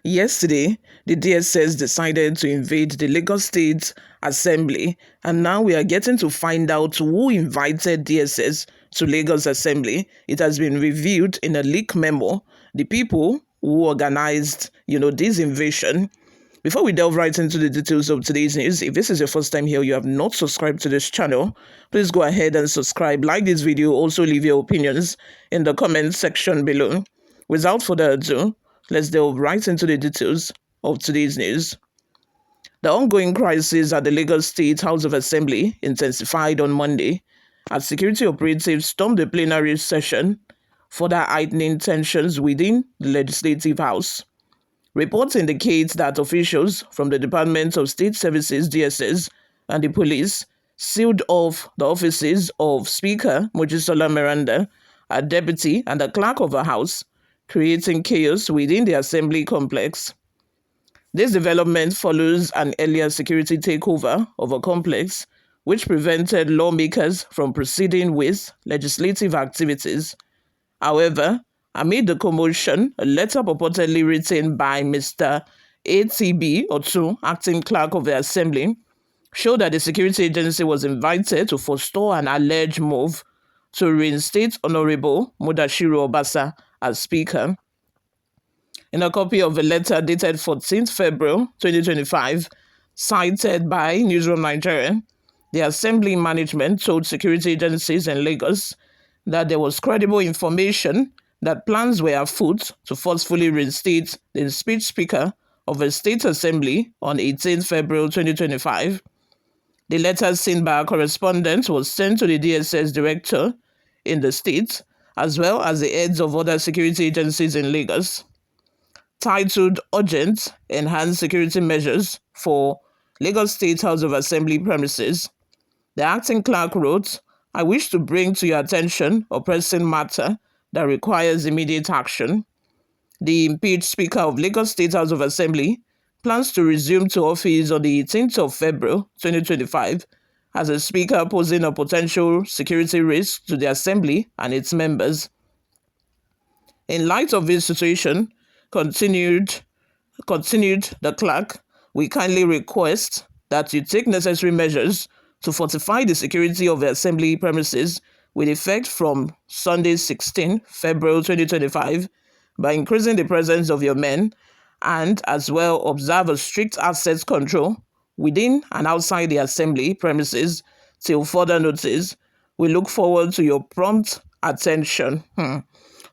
Yesterday, the DSS decided to invade the Lagos State Assembly, and now we are getting to find out who invited DSS to Lagos Assembly. It has been revealed in a leak memo, the people who organized, this invasion. Before we delve right into the details of today's news, if this is your first time here, you have not subscribed to this channel, please go ahead and subscribe, like this video, also leave your opinions in the comment section below. Without further ado, let's delve right into the details of today's news. The ongoing crisis at the Lagos State House of Assembly intensified on Monday as security operatives stormed the plenary session, further heightening tensions within the Legislative House. Reports indicate that officials from the Department of State Services (DSS) and the police sealed off the offices of Speaker Mojisola Meranda, a deputy and a clerk of the House, creating chaos within the Assembly complex. This development follows an earlier security takeover of a complex, which prevented lawmakers from proceeding with legislative activities. However, amid the commotion, a letter purportedly written by Mr. ATB Otu, acting clerk of the Assembly, showed that the security agency was invited to forestall an alleged move to reinstate Honorable Mudashiru Obasa as Speaker. In a copy of a letter dated 14th February 2025, cited by Newsroom Nigeria, the Assembly management told security agencies in Lagos that there was credible information that plans were afoot to forcefully reinstate the Speaker of a state assembly on 18 February 2025. The letter sent by a correspondent was sent to the DSS director in the state, as well as the heads of other security agencies in Lagos. Titled Urgent Enhanced Security Measures for Lagos State House of Assembly Premises, the acting clerk wrote, "I wish to bring to your attention a pressing matter that requires immediate action. The impeached Speaker of Lagos State House of Assembly plans to resume to office on the 18th of February 2025 as a Speaker posing a potential security risk to the Assembly and its members. In light of this situation," continued the clerk, "we kindly request that you take necessary measures to fortify the security of the Assembly premises with effect from Sunday 16 February 2025 by increasing the presence of your men and as well observe a strict asset control within and outside the Assembly premises till further notice. We look forward to your prompt attention."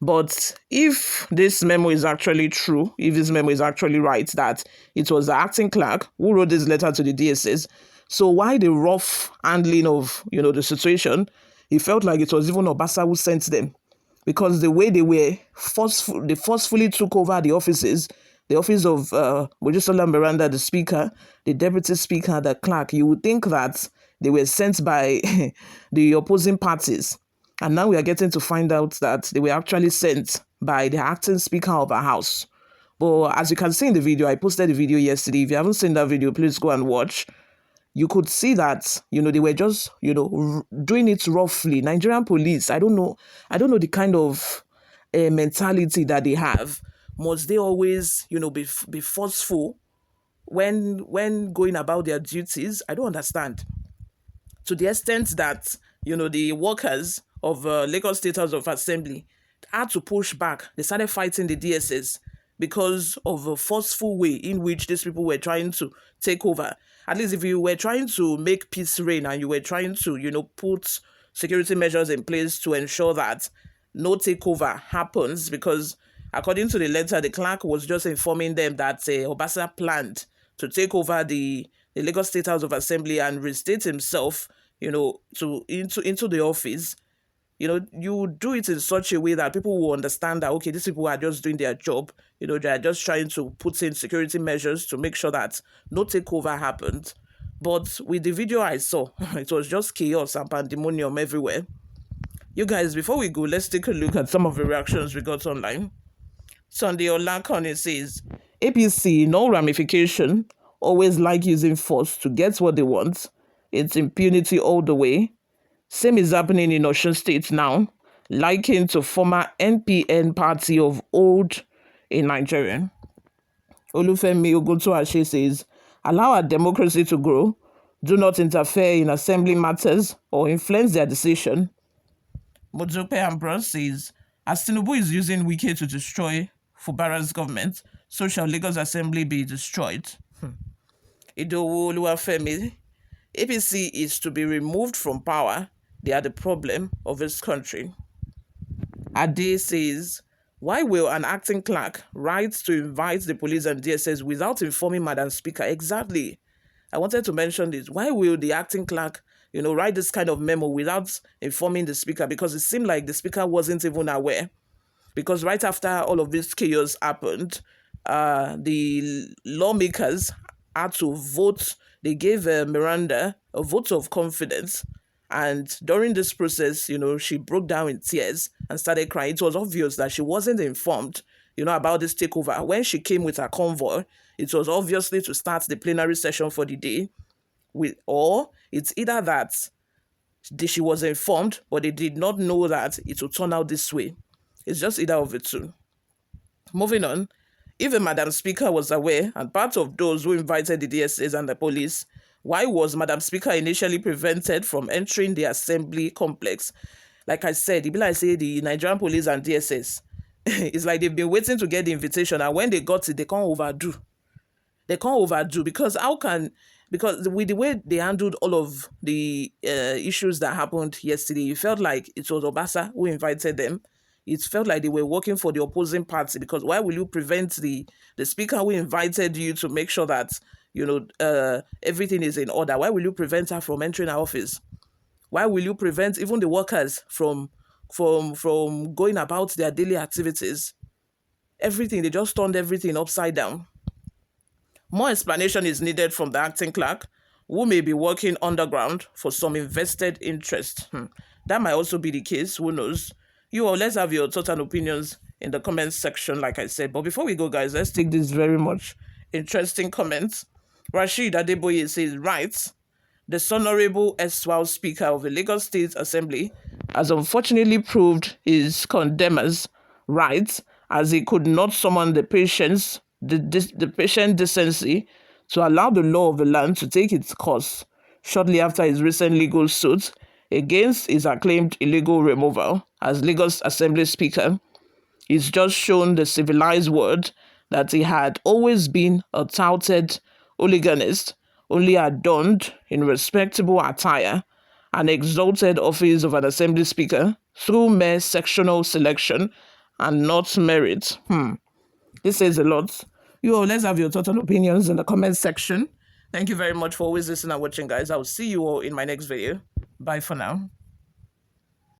But if this memo is actually true, if this memo is actually right, that it was the acting clerk who wrote this letter to the DSS, so why the rough handling of, the situation? It felt like it was even Obasa who sent them, because the way they were they forcefully took over the offices, the office of Mojisola Meranda, the speaker, the deputy speaker, the clerk. You would think that they were sent by the opposing parties. And now we are getting to find out that they were actually sent by the acting speaker of our house. But as you can see in the video, I posted the video yesterday. If you haven't seen that video, please go and watch. You could see that, they were just, doing it roughly. Nigerian police, I don't know the kind of mentality that they have. Must they always, be forceful when going about their duties? I don't understand. To the extent that, the workers of Lagos State House of Assembly had to push back. They started fighting the DSS because of a forceful way in which these people were trying to take over. At least if you were trying to make peace reign and you were trying to, put security measures in place to ensure that no takeover happens, because according to the letter, the clerk was just informing them that Obasa planned to take over the Lagos State House of Assembly and restate himself, into the office. You do it in such a way that people will understand that, okay, these people are just doing their job. They are just trying to put in security measures to make sure that no takeover happened. But with the video I saw, it was just chaos and pandemonium everywhere. You guys, before we go, let's take a look at some of the reactions we got online. Sunday Olakone says, APC, no ramification, always like using force to get what they want. It's impunity all the way. Same is happening in Osun State now, likened to former NPN party of old in Nigeria. Olufemi Oguntuashe says, allow our democracy to grow. Do not interfere in assembly matters or influence their decision. Mojope Ambrose says, as Tinubu is using Wike to destroy Fubara's government, so shall Lagos Assembly be destroyed. Idowu Oluwafemi, APC is to be removed from power. They are the problem of this country. Ade says, why will an acting clerk write to invite the police and DSS without informing Madam Speaker? Exactly. I wanted to mention this. Why will the acting clerk, write this kind of memo without informing the speaker? Because it seemed like the speaker wasn't even aware. Because right after all of this chaos happened, the lawmakers had to vote. They gave Miranda a vote of confidence. And during this process, she broke down in tears and started crying. It was obvious that she wasn't informed, about this takeover. When she came with her convoy, it was obviously to start the plenary session for the day. Or it's either that she was informed, but they did not know that it would turn out this way. It's just either of the two. Moving on, if the Madam Speaker was aware and part of those who invited the DSS and the police, why was Madam Speaker initially prevented from entering the assembly complex? Like I said, the Nigerian police and DSS, it's like they've been waiting to get the invitation, and when they got it, they can't overdo. Because with the way they handled all of the issues that happened yesterday, it felt like it was Obasa who invited them. It felt like they were working for the opposing party, because why will you prevent the speaker who invited you to make sure that everything is in order? Why will you prevent her from entering her office? Why will you prevent even the workers from going about their daily activities? Everything, they just turned everything upside down. More explanation is needed from the acting clerk, who may be working underground for some invested interest. That might also be the case, who knows? You all, let's have your thoughts and opinions in the comments section, like I said. But before we go, guys, let's take this very much interesting comment. Rashid Adeboye says, right, the Honorable Eswal Speaker of the Lagos State Assembly has unfortunately proved his condemners right, as he could not summon the patient decency to allow the law of the land to take its course shortly after his recent legal suit against his acclaimed illegal removal as Lagos Assembly Speaker. He's just shown the civilized world that he had always been a touted hooliganist, only adorned in respectable attire, and exalted office of an Assembly Speaker through mere sectional selection and not merit. This says a lot. You all, let's have your thoughts and opinions in the comment section. Thank you very much for always listening and watching, guys. I will see you all in my next video. Bye for now.